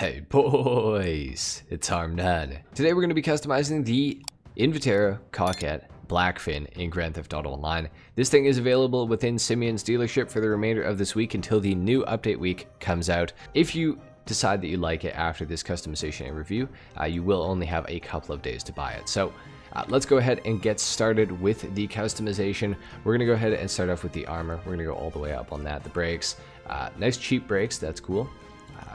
Hey boys, it's HarmNone. Today we're going to be customizing the Invetero Coquette Blackfin in Grand Theft Auto Online. This thing is available within Simeon's dealership for the remainder of this week until the new update week comes out. If you decide that you like it after this customization and review, you will only have a couple of days to buy it. So let's go ahead and get started with the customization. We're going to go ahead and start off with the armor. We're going to go all the way up on that. The brakes, nice cheap brakes, that's cool.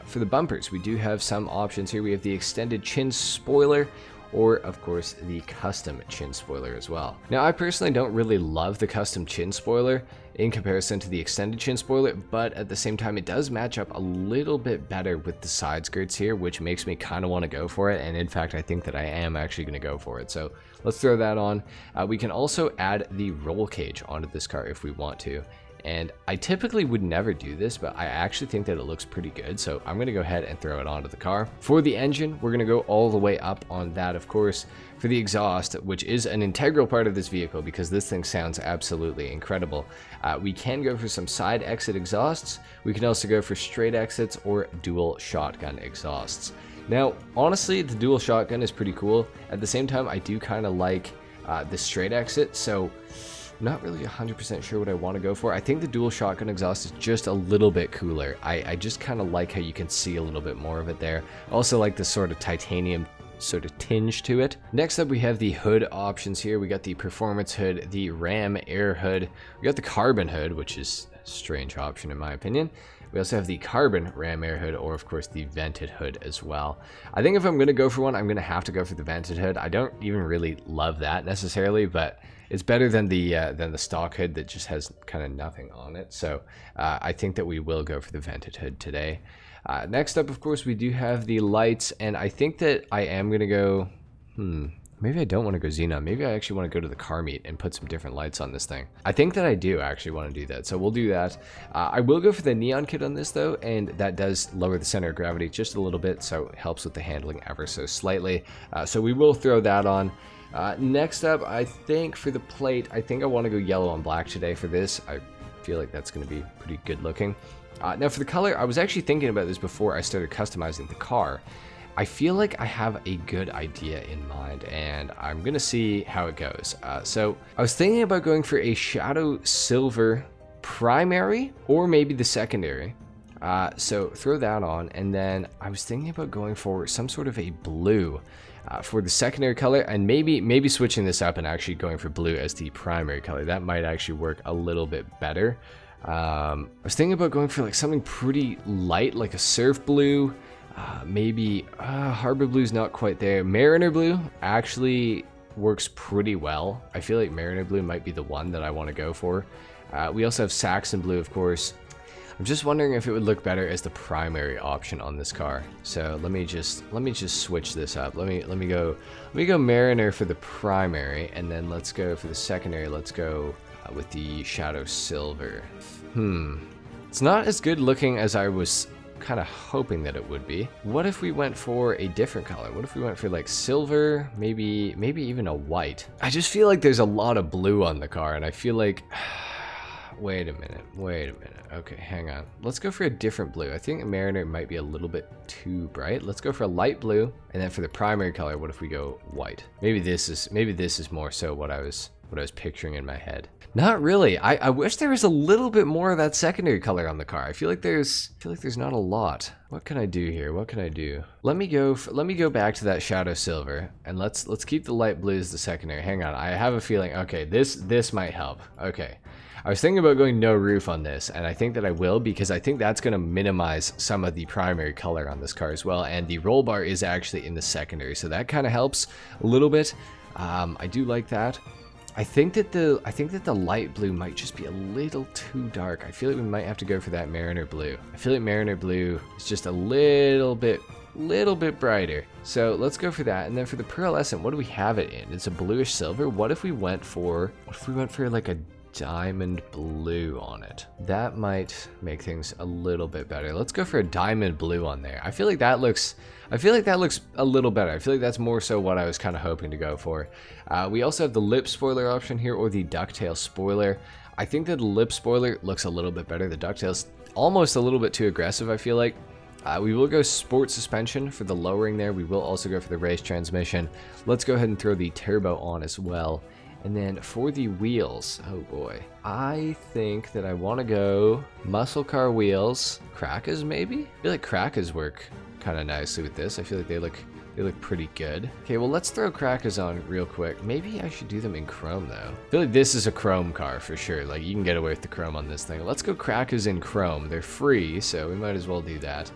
For the bumpers, we do have some options here. We have the extended chin spoiler, or of course the custom chin spoiler as well. Now I personally don't really love the custom chin spoiler in comparison to the extended chin spoiler, but at the same time it does match up a little bit better with the side skirts here, which makes me kind of want to go for it. And in fact, I think that I am actually going to go for it. So let's throw that on. We can also add the roll cage onto this car if we want to. And I typically would never do this, but I actually think that it looks pretty good. So I'm going to go ahead and throw it onto the car. For the engine, we're going to go all the way up on that, of course. For the exhaust, which is an integral part of this vehicle because this thing sounds absolutely incredible, we can go for some side exit exhausts. We can also go for straight exits or dual shotgun exhausts. Now, honestly, the dual shotgun is pretty cool. At the same time, I do kind of like the straight exit. So not really 100% sure what I want to go for. I think the dual shotgun exhaust is just a little bit cooler. I just kind of like how you can see a little bit more of it there. Also like this sort of titanium sort of tinge to it. Next up, we have the hood options here. We got the performance hood, the Ram Air hood. We got the carbon hood, which is a strange option in my opinion. We also have the carbon Ram Air hood, or of course the vented hood as well. I think if I'm going to go for one, I'm going to have to go for the vented hood. I don't even really love that necessarily, but it's better than the stock hood that just has kind of nothing on it. So I think that we will go for the vented hood today. Next up, of course, we do have the lights, and I think that I am going to go, maybe I don't want to go xenon. Maybe I actually want to go to the car meet and put some different lights on this thing. I think that I do actually want to do that, so we'll do that. I will go for the neon kit on this though, and that does lower the center of gravity just a little bit, so it helps with the handling ever so slightly. So we will throw that on. Next up, I think for the plate, I think I want to go yellow and black today for this. I feel like that's going to be pretty good looking. Now for the color, I was actually thinking about this before I started customizing the car. I feel like I have a good idea in mind, and I'm going to see how it goes. So I was thinking about going for a shadow silver primary, or maybe the secondary. So throw that on, and then I was thinking about going for some sort of a blue for the secondary color, and maybe switching this up and actually going for blue as the primary color. That might actually work a little bit better. I was thinking about going for like something pretty light, like a surf blue, maybe harbor blue's not quite there. Mariner blue actually works pretty well. I feel like Mariner blue might be the one that I want to go for. We also have Saxon blue, of course. I'm just wondering if it would look better as the primary option on this car. So let me just switch this up. Let me go Mariner for the primary, and then let's go for the secondary. Let's go with the shadow silver. It's not as good looking as I was kind of hoping that it would be. What if we went for a different color? What if we went for like silver, maybe even a white? I just feel like there's a lot of blue on the car, and I feel like wait a minute. Okay, hang on. Let's go for a different blue. I think Mariner might be a little bit too bright. Let's go for a light blue, and then for the primary color, what if we go white? Maybe this is more so what I was picturing in my head. Not really. I wish there was a little bit more of that secondary color on the car. I feel like there's not a lot. What can I do here? What can I do? Let me go back to that shadow silver, and let's keep the light blue as the secondary. Hang on. I have a feeling. Okay, this might help. Okay. I was thinking about going no roof on this, and I think that I will, because I think that's going to minimize some of the primary color on this car as well, and the roll bar is actually in the secondary, so that kind of helps a little bit. I do like that. I think that the light blue might just be a little too dark. I feel like we might have to go for that Mariner blue. I feel like Mariner blue is just a little bit brighter. So let's go for that. And then for the pearlescent, what do we have it in? It's a bluish silver. What if we went for like a diamond blue on it? That might make things a little bit better. Let's go for a diamond blue on there. I feel like that looks a little better. I feel like that's more so what I was kind of hoping to go for. We also have the lip spoiler option here, or the ducktail spoiler. I think that the lip spoiler looks a little bit better. The ducktail's almost a little bit too aggressive, I feel like. We will go sport suspension for the lowering there. We will also go for the race transmission. Let's go ahead and throw the turbo on as well. And then for the wheels, oh boy, I think that I want to go muscle car wheels. Crackers maybe? I feel like crackers work kind of nicely with this. I feel like they look pretty good. Okay, well, let's throw crackers on real quick. Maybe I should do them in chrome though. I feel like this is a chrome car for sure. Like, you can get away with the chrome on this thing. Let's go crackers in chrome. They're free, so we might as well do that.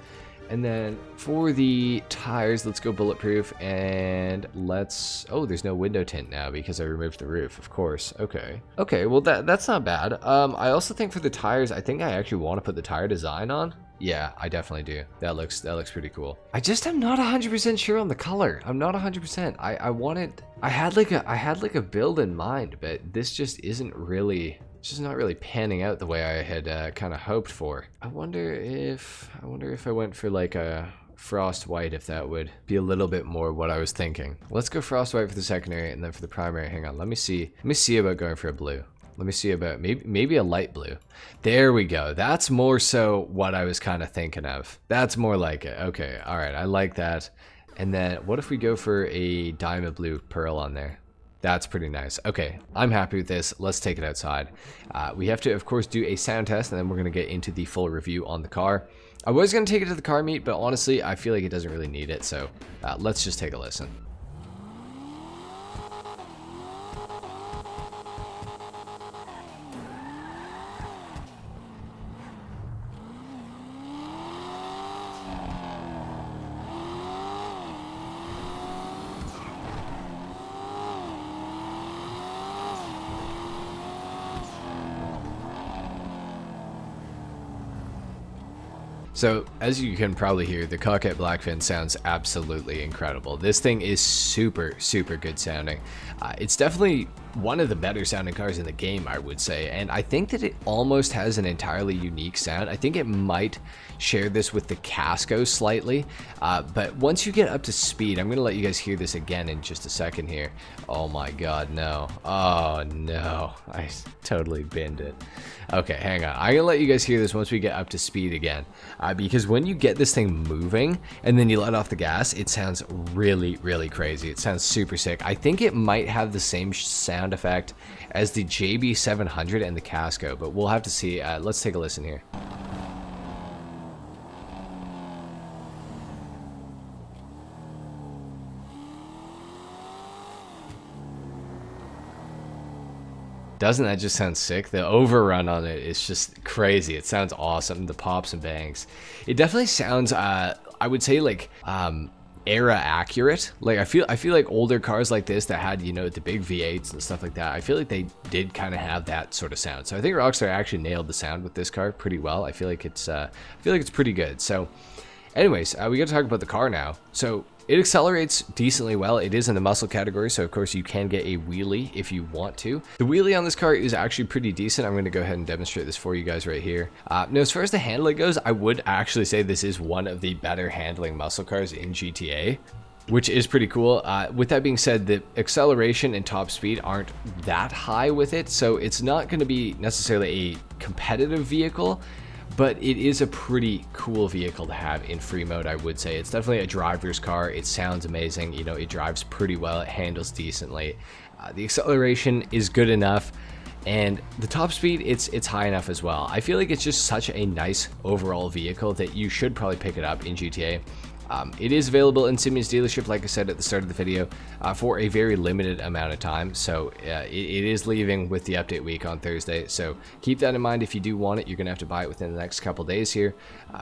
And then for the tires, let's go bulletproof, and let's, oh, there's no window tint now because I removed the roof, of course. Okay, well, that's not bad. I also think for the tires, I think I actually want to put the tire design on. Yeah, I definitely do. That looks pretty cool. I just am not 100% sure on the color. I'm not 100%. I had like a build in mind, but this just isn't really, it's just not really panning out the way I had kind of hoped for. I wonder if I went for like a frost white, if that would be a little bit more what I was thinking. Let's go frost white for the secondary, and then for the primary, hang on, let me see about going for a blue. Let me see about maybe a light blue. There we go. That's more so what I was kind of thinking of. That's more like it. Okay, all right, I like that. And then what if we go for a diamond blue pearl on there? That's pretty nice. Okay, I'm happy with this. Let's take it outside. We have to, of course, do a sound test, and then we're going to get into the full review on the car. I was going to take it to the car meet, but honestly, I feel like it doesn't really need it, so let's just take a listen. So, as you can probably hear, the Coquette Blackfin sounds absolutely incredible. This thing is super, super good sounding. It's definitely one of the better sounding cars in the game, I would say, and I think that it almost has an entirely unique sound. I think it might share this with the Casco slightly, but once you get up to speed, I'm going to let you guys hear this again in just a second here. Oh my god, no. Oh no, I totally binned it. Okay, hang on. I'm going to let you guys hear this once we get up to speed again, because when you get this thing moving and then you let off the gas, it sounds really, really crazy. It sounds super sick. I think it might have the same sound effect as the JB700 and the Casco, but we'll have to see. Let's take a listen here. Doesn't that just sound sick? The overrun on it is just crazy. It sounds awesome. The pops and bangs. It definitely sounds, I would say, like era accurate. Like I feel like older cars like this that had, you know, the big V8s and stuff like that, I feel like they did kind of have that sort of sound. So I think Rockstar actually nailed the sound with this car pretty well. I feel like it's pretty good. So anyways, we got to talk about the car now. So it accelerates decently well. It is in the muscle category, so of course you can get a wheelie if you want to. The wheelie on this car is actually pretty decent. I'm going to go ahead and demonstrate this for you guys right here. Now, as far as the handling goes, I would actually say this is one of the better handling muscle cars in GTA, which is pretty cool. With that being said, the acceleration and top speed aren't that high with it, so it's not going to be necessarily a competitive vehicle, but it is a pretty cool vehicle to have in free mode, I would say. It's definitely a driver's car. It sounds amazing. You know, it drives pretty well. It handles decently. The acceleration is good enough, and the top speed, it's high enough as well. I feel like it's just such a nice overall vehicle that you should probably pick it up in GTA. It is available in Simeon's dealership, like I said at the start of the video, for a very limited amount of time. So it is leaving with the update week on Thursday. So keep that in mind. If you do want it, you're going to have to buy it within the next couple days here.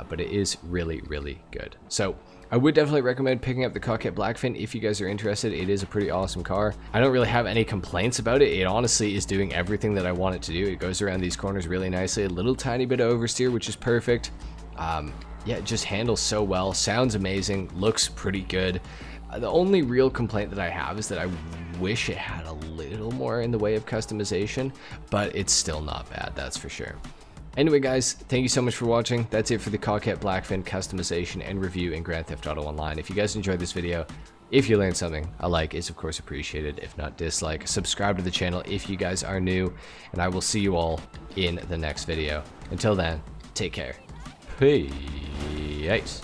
But it is really, really good. So I would definitely recommend picking up the Coquette Blackfin if you guys are interested. It is a pretty awesome car. I don't really have any complaints about it. It honestly is doing everything that I want it to do. It goes around these corners really nicely. A little tiny bit of oversteer, which is perfect. Yeah, it just handles so well, sounds amazing, looks pretty good. The only real complaint that I have is that I wish it had a little more in the way of customization, but it's still not bad, that's for sure. Anyway guys, thank you so much for watching. That's it for the Coquette Blackfin customization and review in Grand Theft Auto Online. If you guys enjoyed this video, if you learned something, a like is of course appreciated. If not, dislike. Subscribe to the channel if you guys are new, and I will see you all in the next video. Until then, take care. Peace.